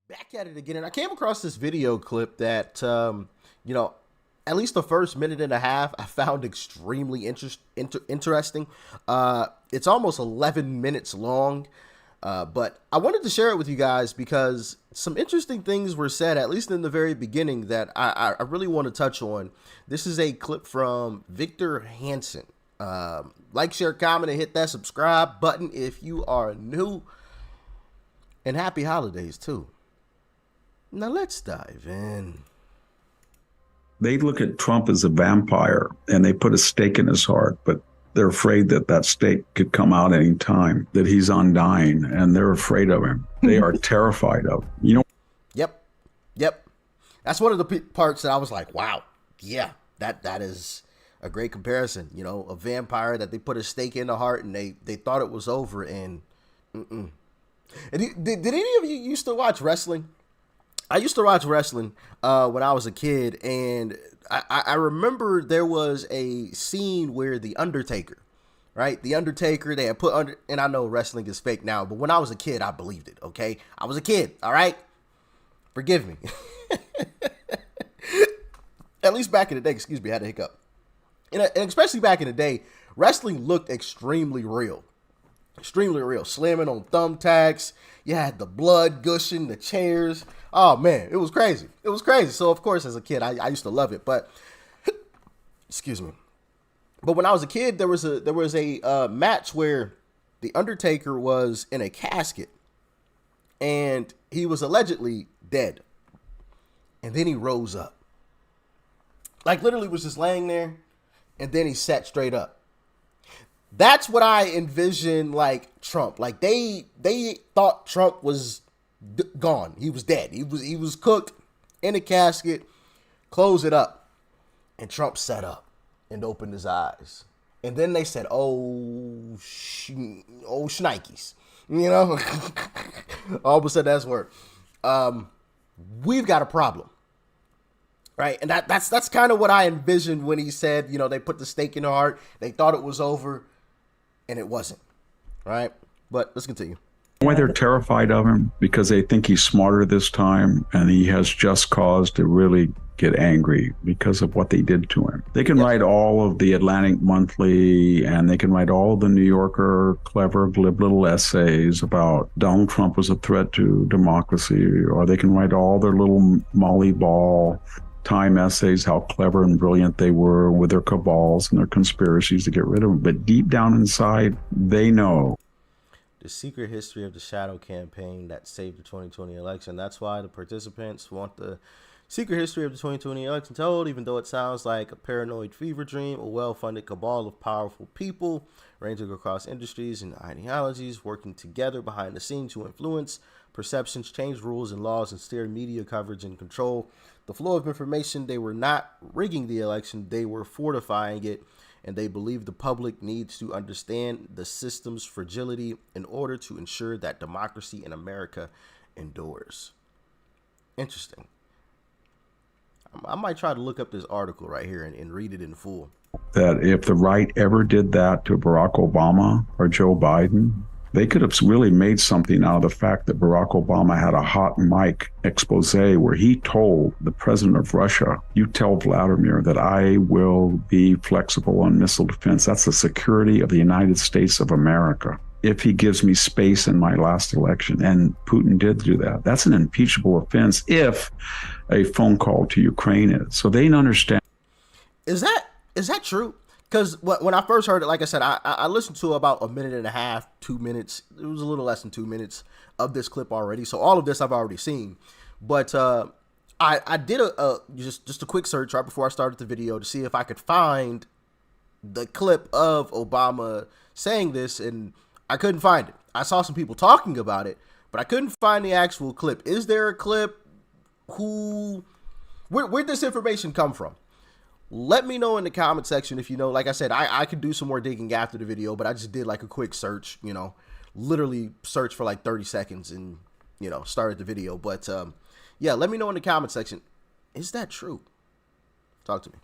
Back at it again, and I came across this video clip that you know at least the first minute and a half I found extremely interesting. It's almost 11 minutes long, but I wanted to share it with you guys because some interesting things were said, at least in the very beginning, that I really want to touch on. This is a clip from Victor Hansen. Like, share, comment, and hit that subscribe button if you are new, and happy holidays too. Now let's dive in. They look at Trump as a vampire and they put a stake in his heart, but they're afraid that that stake could come out any time, that he's undying, and they're afraid of him. They are terrified of him. Yep. Yep. That's one of the parts that I was like, wow, yeah, that is a great comparison. You know, a vampire that they put a stake in the heart and they thought it was over. And and did any of you used to watch wrestling? I used to watch wrestling when I was a kid, and I remember there was a scene where The Undertaker, right? The Undertaker, they had put under, and I know wrestling is fake now, but when I was a kid, I believed it, okay? I was a kid, all right? Forgive me. At least back in the day, excuse me, I had a hiccup. And especially back in the day, wrestling looked extremely real. Extremely real. Slamming on thumbtacks. You had the blood gushing, the chairs. Oh, man, it was crazy. It was crazy. So, of course, as a kid, I used to love it. But, excuse me. But when I was a kid, there was a match where The Undertaker was in a casket. And he was allegedly dead. And then he rose up. Like, literally was just laying there. And then he sat straight up. That's what I envision, like Trump. Like they thought Trump was gone. He was dead. He was cooked in a casket. Close it up, and Trump sat up and opened his eyes. And then they said, "Oh, shnikes," you know. All of a sudden, that's word. We've got a problem. Right, and that's kind of what I envisioned when he said, you know, they put the stake in their heart. They thought it was over, and it wasn't. Right, but let's continue. Why they're terrified of him? Because they think he's smarter this time, and he has just cause to really get angry because of what they did to him. They can write all of the Atlantic Monthly, and they can write all the New Yorker clever, glib little essays about Donald Trump was a threat to democracy, or they can write all their little Molly Ball Time essays, how clever and brilliant they were with their cabals and their conspiracies to get rid of him. But deep down inside, they know. The secret history of the shadow campaign that saved the 2020 election. That's why the participants want the secret history of the 2020 election told, even though it sounds like a paranoid fever dream, a well-funded cabal of powerful people ranging across industries and ideologies working together behind the scenes to influence perceptions, change rules and laws, and steer media coverage and control the flow of information. They were not rigging the election, they were fortifying it, and they believe the public needs to understand the system's fragility in order to ensure that democracy in America endures. Interesting. I might try to look up this article right here and read it in full. That if the right ever did that to Barack Obama or Joe Biden, they could have really made something out of the fact that Barack Obama had a hot mic expose where he told the president of Russia, you tell Vladimir that I will be flexible on missile defense. That's the security of the United States of America if he gives me space in my last election. And Putin did do that. That's an impeachable offense if a phone call to Ukraine is. So they didn't understand. Is that true? Because when I first heard it, like I said, I listened to about a minute and a half, 2 minutes. It was a little less than 2 minutes of this clip already. So all of this I've already seen. But I did just a quick search right before I started the video to see if I could find the clip of Obama saying this, and I couldn't find it. I saw some people talking about it, but I couldn't find the actual clip. Is there a clip? Where'd this information come from? Let me know in the comment section if you know. Like I said, I could do some more digging after the video, but I just did like a quick search, you know, literally search for like 30 seconds and, you know, started the video. But yeah, let me know in the comment section. Is that true? Talk to me.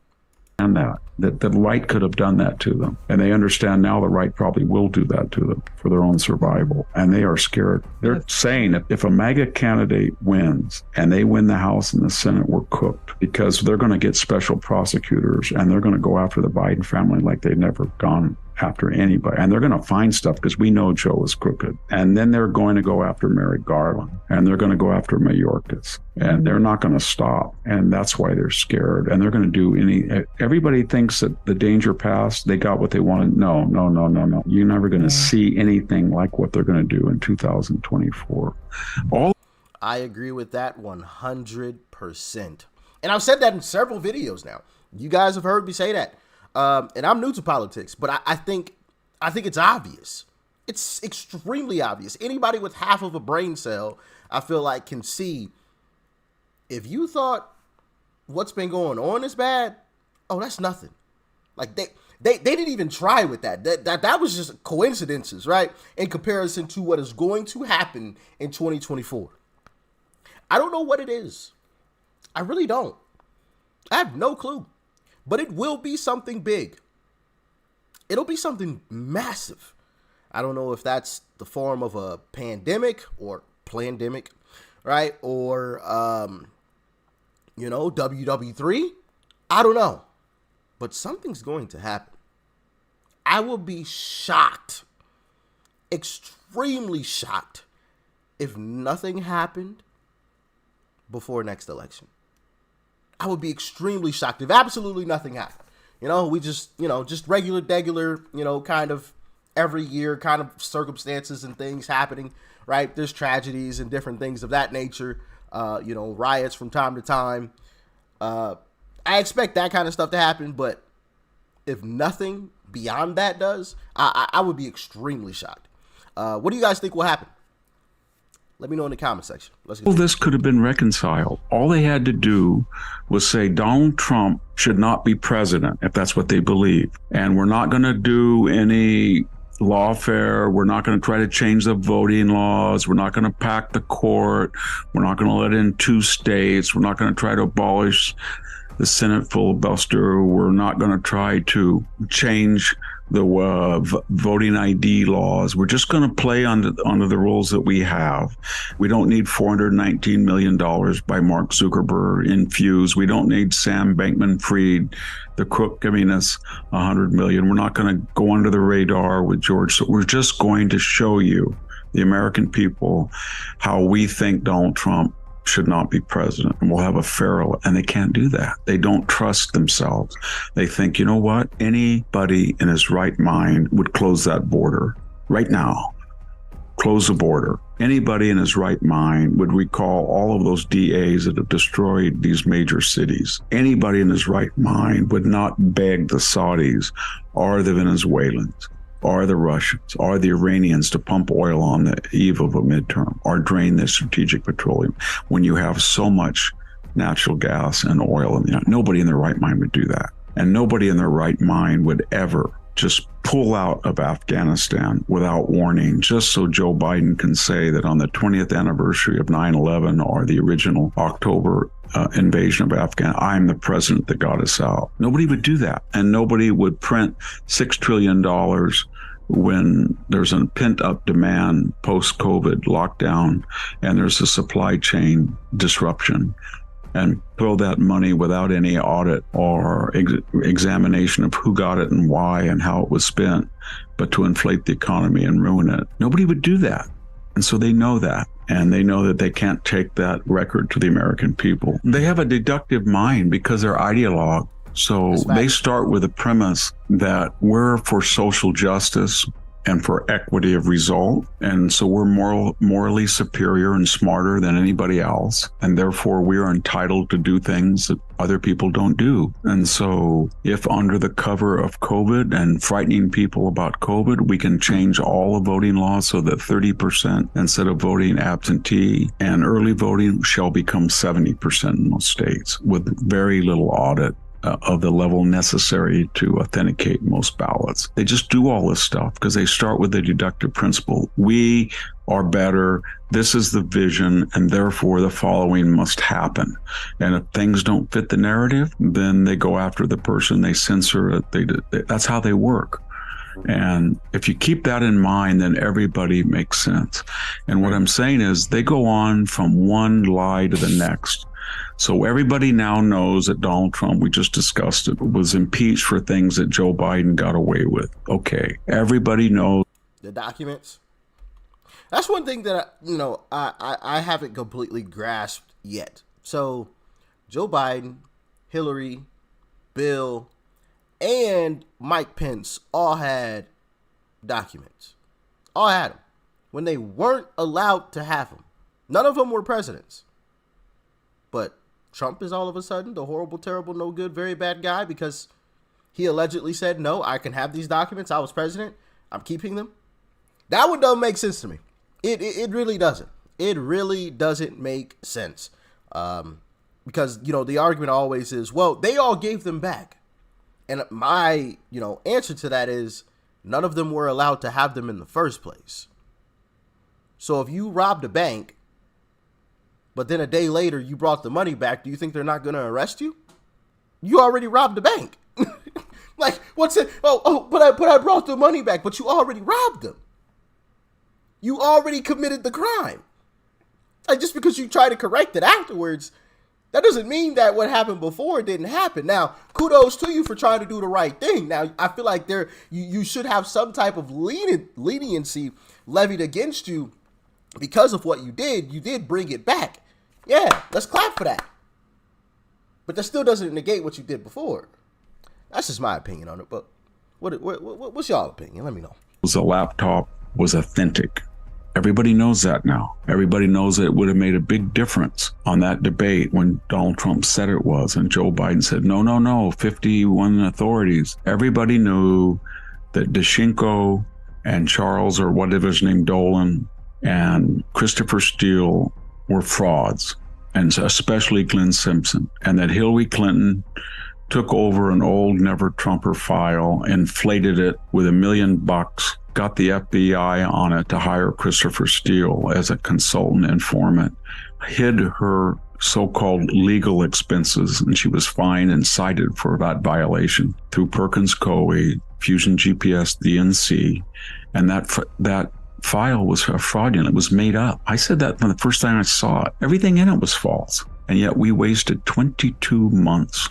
And that the right could have done that to them. And they understand now the right probably will do that to them for their own survival. And they are scared. They're saying if a MAGA candidate wins and they win the House and the Senate, we're cooked, because they're going to get special prosecutors and they're going to go after the Biden family like they've never gone after anybody. And they're going to find stuff because we know Joe is crooked. And then they're going to go after Merrick Garland, and they're going to go after Mayorkas, and they're not going to stop. And that's why they're scared. And they're going to do everybody thinks that the danger passed, they got what they wanted. No. You're never going to see anything like what they're going to do in 2024. I agree with that 100%. And I've said that in several videos now. You guys have heard me say that. And I'm new to politics, but I think it's obvious. It's extremely obvious. Anybody with half of a brain cell, I feel like, can see, if you thought what's been going on is bad, oh, that's nothing. Like they didn't even try with that. That was just coincidences, right? In comparison to what is going to happen in 2024. I don't know what it is. I really don't. I have no clue. But it will be something big. It'll be something massive. I don't know if that's the form of a pandemic or plandemic, right? Or, WW3. I don't know. But something's going to happen. I will be shocked, extremely shocked, if nothing happened before next election. I would be extremely shocked if absolutely nothing happened. We just regular, kind of every year kind of circumstances and things happening, right? There's tragedies and different things of that nature, riots from time to time. I expect that kind of stuff to happen, but if nothing beyond that does, I would be extremely shocked. What do you guys think will happen? Let me know in the comment section. All this could have been reconciled. All they had to do was say Donald Trump should not be president, if that's what they believe. And we're not going to do any lawfare. We're not going to try to change the voting laws. We're not going to pack the court. We're not going to let in 2 states. We're not going to try to abolish the Senate filibuster. We're not going to try to change the voting ID laws. We're just going to play under the rules that we have. We don't need $419 million by Mark Zuckerberg infused. We don't need Sam Bankman-Fried, the crook, giving us $100 million. We're not going to go under the radar with George. So we're just going to show you, the American people, how we think Donald Trump should not be president, and we'll have a fair, and they can't do that. They don't trust themselves. They think, you know what? Anybody in his right mind would close that border right now. Close the border. Anybody in his right mind would recall all of those DAs that have destroyed these major cities. Anybody in his right mind would not beg the Saudis or the Venezuelans or the Russians or the Iranians to pump oil on the eve of a midterm or drain their strategic petroleum when you have so much natural gas and oil. Nobody in their right mind would do that. And nobody in their right mind would ever just pull out of Afghanistan without warning, just so Joe Biden can say that on the 20th anniversary of 9/11 or the original October invasion of Afghanistan, I'm the president that got us out. Nobody would do that. And nobody would print $6 trillion when there's a pent-up demand post-COVID lockdown and there's a supply chain disruption, and throw that money without any audit or examination of who got it and why and how it was spent, but to inflate the economy and ruin it. Nobody would do that. And so they know that. And they know that they can't take that record to the American people. They have a deductive mind because they're ideologue. So they start with the premise that we're for social justice and for equity of result. And so we're morally superior and smarter than anybody else. And therefore we are entitled to do things that other people don't do. And so if under the cover of COVID and frightening people about COVID, we can change all the voting laws so that 30% instead of voting absentee and early voting shall become 70% in most states with very little audit of the level necessary to authenticate most ballots. They just do all this stuff because they start with the deductive principle. We are better. This is the vision, and therefore the following must happen. And if things don't fit the narrative, then they go after the person, they censor it. That's how they work. And if you keep that in mind, then everybody makes sense. And what I'm saying is they go on from one lie to the next. So everybody now knows that Donald Trump, we just discussed it, was impeached for things that Joe Biden got away with. Okay, everybody knows. The documents. That's one thing that I haven't completely grasped yet. So Joe Biden, Hillary, Bill, and Mike Pence all had documents. All had them when they weren't allowed to have them. None of them were presidents. But Trump is all of a sudden the horrible, terrible, no good, very bad guy because he allegedly said, no, I can have these documents. I was president. I'm keeping them. That one doesn't make sense to me. It really doesn't. It really doesn't make sense. Because, the argument always is, well, they all gave them back. And my, answer to that is none of them were allowed to have them in the first place. So if you robbed a bank, but then a day later you brought the money back, do you think they're not going to arrest you? You already robbed the bank. Like, what's it? But I brought the money back, but you already robbed them. You already committed the crime. Like, just because you try to correct it afterwards, that doesn't mean that what happened before didn't happen. Now, kudos to you for trying to do the right thing. Now, I feel like you should have some type of leniency levied against you because of what you did. You did bring it back. Yeah, let's clap for that. But that still doesn't negate what you did before. That's just my opinion on it. But what's y'all opinion? Let me know. The laptop was authentic. Everybody knows that now. Everybody knows that it would have made a big difference on that debate when Donald Trump said it was, and Joe Biden said, no, 51 authorities. Everybody knew that Daschenko and Charles, or whatever his name, Dolan, and Christopher Steele were frauds, and especially Glenn Simpson, and that Hillary Clinton took over an old Never-Trumper file, inflated it with $1 million, got the FBI on it to hire Christopher Steele as a consultant informant, hid her so-called legal expenses, and she was fined and cited for that violation through Perkins Coie, Fusion GPS, DNC, and that file was fraudulent. It was made up. I said that from the first time I saw it. Everything in it was false, and yet we wasted 22 months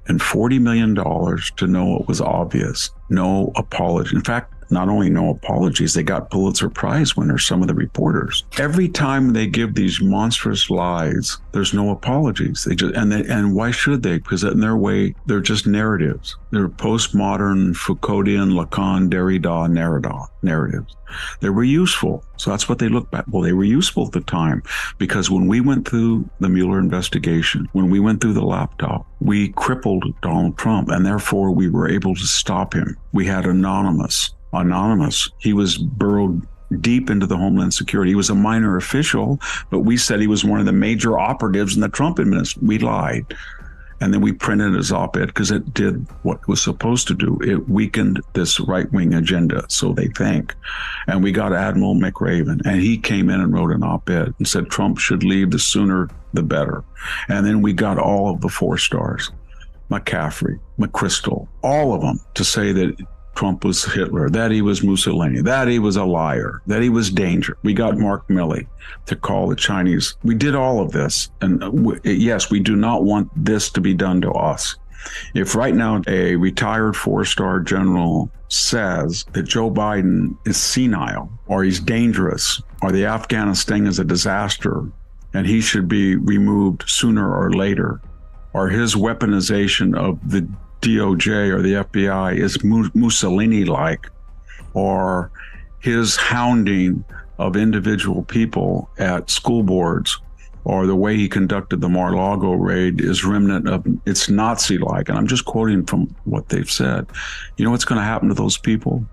and $40 million to know what was obvious. No apology. In fact, not only no apologies, they got Pulitzer Prize winners, some of the reporters. Every time they give these monstrous lies, there's no apologies. They just and why should they? Because in their way, they're just narratives. They're postmodern Foucauldian, Lacan, Derrida narratives. They were useful. So that's what they look back. Well, they were useful at the time because when we went through the Mueller investigation, when we went through the laptop, we crippled Donald Trump, and therefore we were able to stop him. We had Anonymous. He was burrowed deep into the Homeland Security. He was a minor official, but we said he was one of the major operatives in the Trump administration. We lied. And then we printed his op-ed because it did what it was supposed to do. It weakened this right-wing agenda, so they think. And we got Admiral McRaven, and he came in and wrote an op-ed and said Trump should leave, the sooner the better. And then we got all of the 4 stars, McCaffrey, McChrystal, all of them, to say that Trump was Hitler, that he was Mussolini, that he was a liar, that he was danger. We got Mark Milley to call the Chinese. We did all of this. And yes, we do not want this to be done to us. If right now a retired 4-star general says that Joe Biden is senile, or he's dangerous, or the Afghanistan is a disaster, and he should be removed sooner or later, or his weaponization of the DOJ or the FBI is Mussolini-like, or his hounding of individual people at school boards, or the way he conducted the Mar-a-Lago raid is remnant of, it's Nazi-like. And I'm just quoting from what they've said. You know what's going to happen to those people?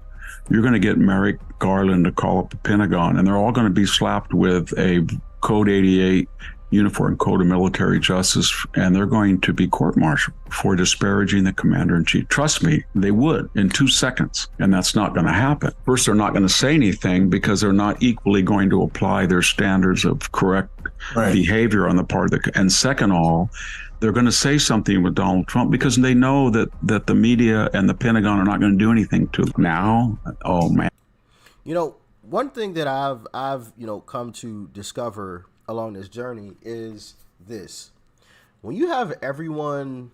You're going to get Merrick Garland to call up the Pentagon, and they're all going to be slapped with a Code 88 Uniform Code of Military Justice, and they're going to be court-martialed for disparaging the commander-in-chief. Trust me, they would in 2 seconds, and that's not going to happen. First, they're not going to say anything because they're not equally going to apply their standards of correct behavior on the part of the. And second of all, they're going to say something with Donald Trump because they know that the media and the Pentagon are not going to do anything to them. Now, oh man. One thing that I've come to discover along this journey is this: when you have everyone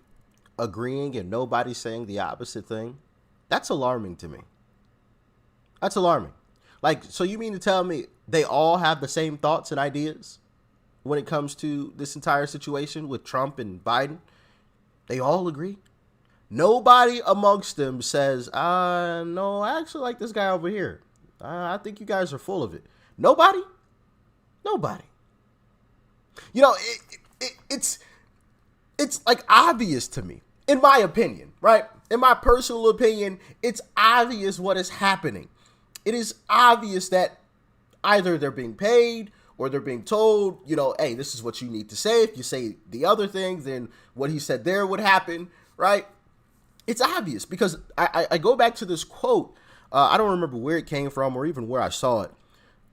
agreeing and nobody saying the opposite thing, that's alarming to me. That's alarming. Like, so you mean to tell me they all have the same thoughts and ideas when it comes to this entire situation with Trump and Biden? They all agree. Nobody amongst them says, no, I actually like this guy over here. I think you guys are full of it. Nobody. It's like obvious to me, in my opinion, right? In my personal opinion, it's obvious what is happening. It is obvious that either they're being paid or they're being told, hey, this is what you need to say. If you say the other thing, then what he said there would happen, right? It's obvious because I go back to this quote. I don't remember where it came from or even where I saw it,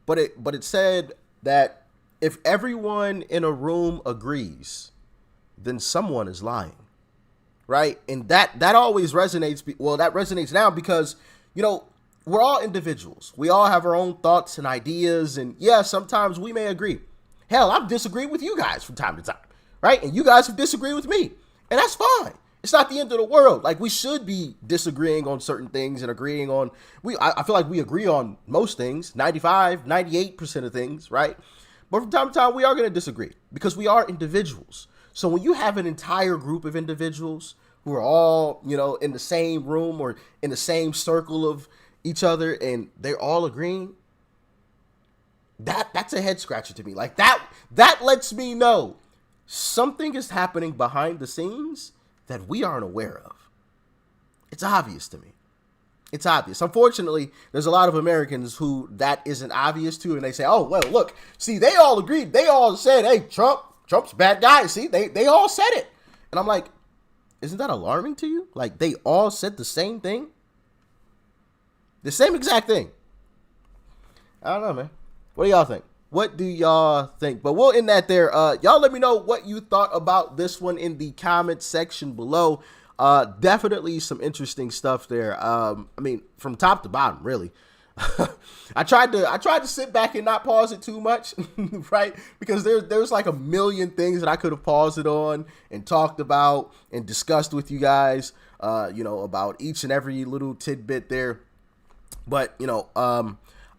but it said that if everyone in a room agrees, then someone is lying, right? And that always resonates. Well, that resonates now because, we're all individuals. We all have our own thoughts and ideas. And yeah, sometimes we may agree. Hell, I've disagreed with you guys from time to time, right? And you guys have disagreed with me. And that's fine. It's not the end of the world. Like, we should be disagreeing on certain things and agreeing on, I feel like we agree on most things, 95, 98% of things, right? But from time to time, we are going to disagree because we are individuals. So when you have an entire group of individuals who are all, in the same room or in the same circle of each other and they're all agreeing, that's a head scratcher to me. Like, that lets me know something is happening behind the scenes that we aren't aware of. It's obvious to me. It's obvious. Unfortunately, there's a lot of Americans who that isn't obvious to, and they say, oh, well, look, see, they all agreed. They all said, hey, Trump's a bad guy. See, they all said it. And I'm like, isn't that alarming to you? Like, they all said the same thing? The same exact thing. I don't know, man. What do y'all think? What do y'all think? But we'll end that there. Y'all let me know what you thought about this one in the comment section below. Definitely some interesting stuff there. From top to bottom, really. I tried to sit back and not pause it too much, right? Because there's like a million things that I could have paused it on and talked about and discussed with you guys, about each and every little tidbit there. But,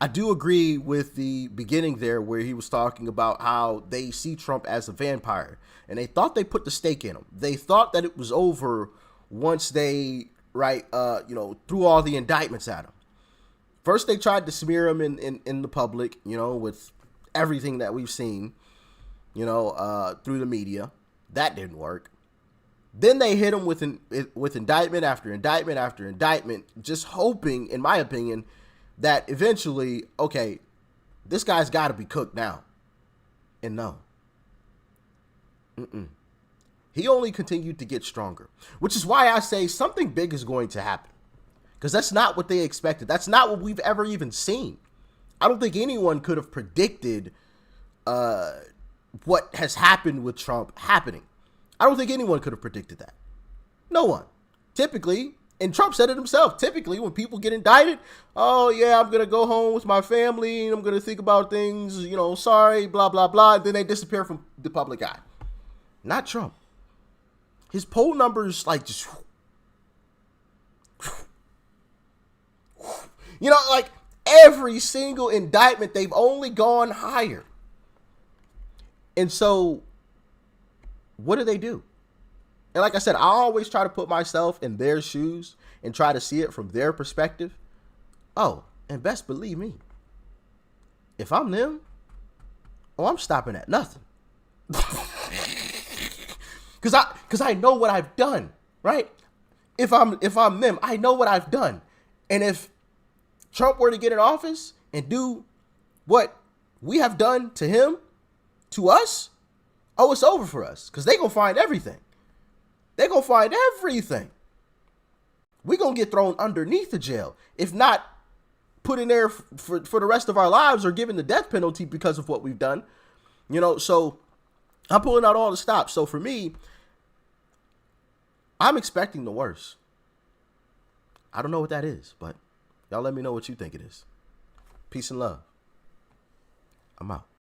I do agree with the beginning there where he was talking about how they see Trump as a vampire and they thought they put the stake in him. They thought that it was over once they, threw all the indictments at him. First, they tried to smear him in the public, with everything that we've seen, through the media. That didn't work. Then they hit him with indictment after indictment after indictment, just hoping, in my opinion, that eventually, okay, this guy's got to be cooked now. And no. He only continued to get stronger, which is why I say something big is going to happen. Because that's not what they expected. That's not what we've ever even seen. I don't think anyone could have predicted what has happened with Trump happening. I don't think anyone could have predicted that. No one. Typically, and Trump said it himself, typically when people get indicted, oh yeah, I'm going to go home with my family and I'm going to think about things, sorry, blah, blah, blah. And then they disappear from the public eye. Not Trump. His poll numbers, just, every single indictment, they've only gone higher. And so, what do? And like I said, I always try to put myself in their shoes and try to see it from their perspective. Oh, and best believe me, if I'm them, I'm stopping at nothing. Because I know what I've done, right? If I'm them, I know what I've done. And if Trump were to get in office, and do what we have done to him, to us, oh, it's over for us. Because they going to find everything. They going to find everything. We going to get thrown underneath the jail. If not put in there for the rest of our lives or given the death penalty because of what we've done. You know, so I'm pulling out all the stops. So for me, I'm expecting the worst. I don't know what that is, but y'all let me know what you think it is. Peace and love. I'm out.